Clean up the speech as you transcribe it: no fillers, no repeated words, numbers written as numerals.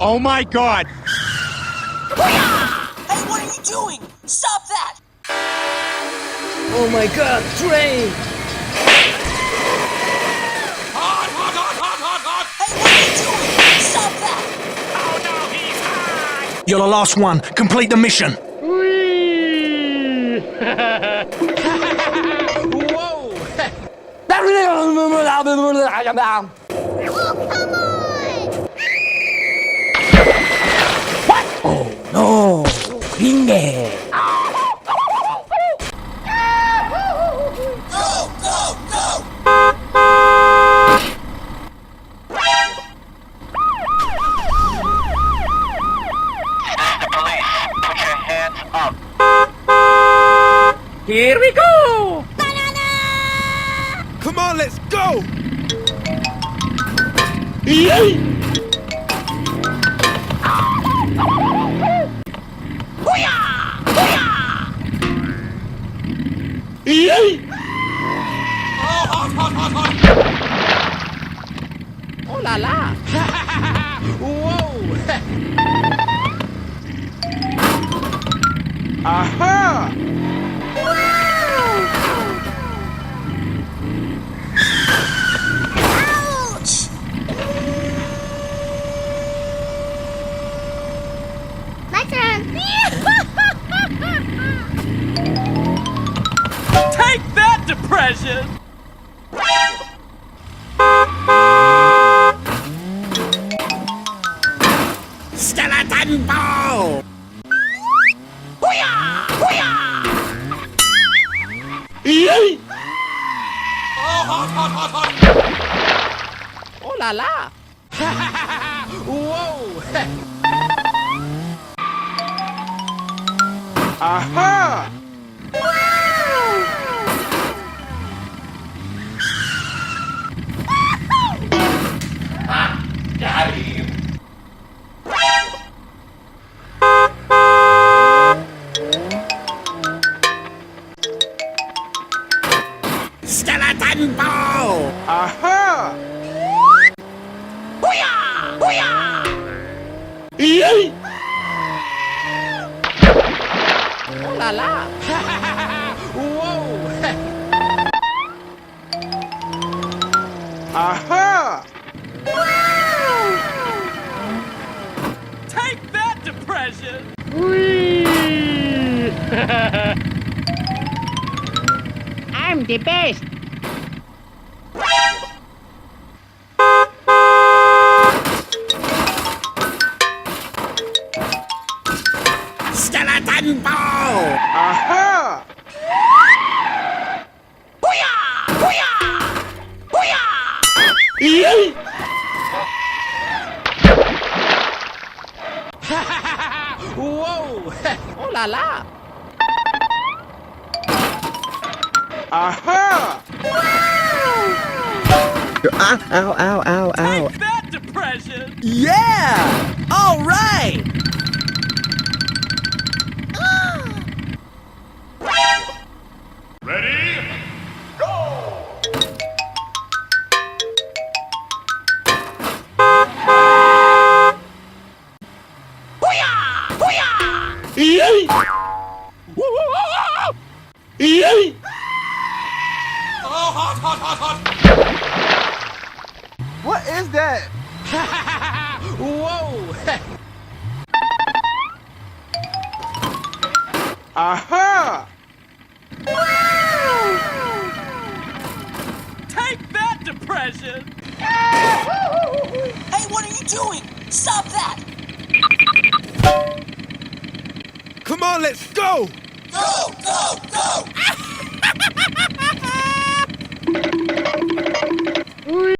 Oh my God! Hey, what are you doing? Stop that! Oh my God, train! Hot, hot, hot, hot, hot, hot! Hey, what are you doing? Stop that! Oh no, he's hot! You're the last one. Complete the mission. Whoa! No! Ringe! Go, go, go! The police, put your hands up. Here we go! Come on, let's go! Oh, hot, hot, hot, hot! Oh la la! Whoa! Aha! Ouch! My turn. Take that, depression! Skeleton ball! Oh, hot, hot, hot, hot! Oh la la! Whoa! Aha! Got him! Skeleton ball! Aha! Oh la la! Whoa! Aha! Take that, depression! I'm the best. Skeleton ball! Aha! Whoa! Oh la la! Aha! Ow, ow, ow, ow. Take that, depression! Yeah! All right! Ready? Oh, hot, hot, hot, hot! What is that? Whoa! Aha! Take that, depression! Hey, what are you doing? Stop that! Come on, let's go! Go, go, go!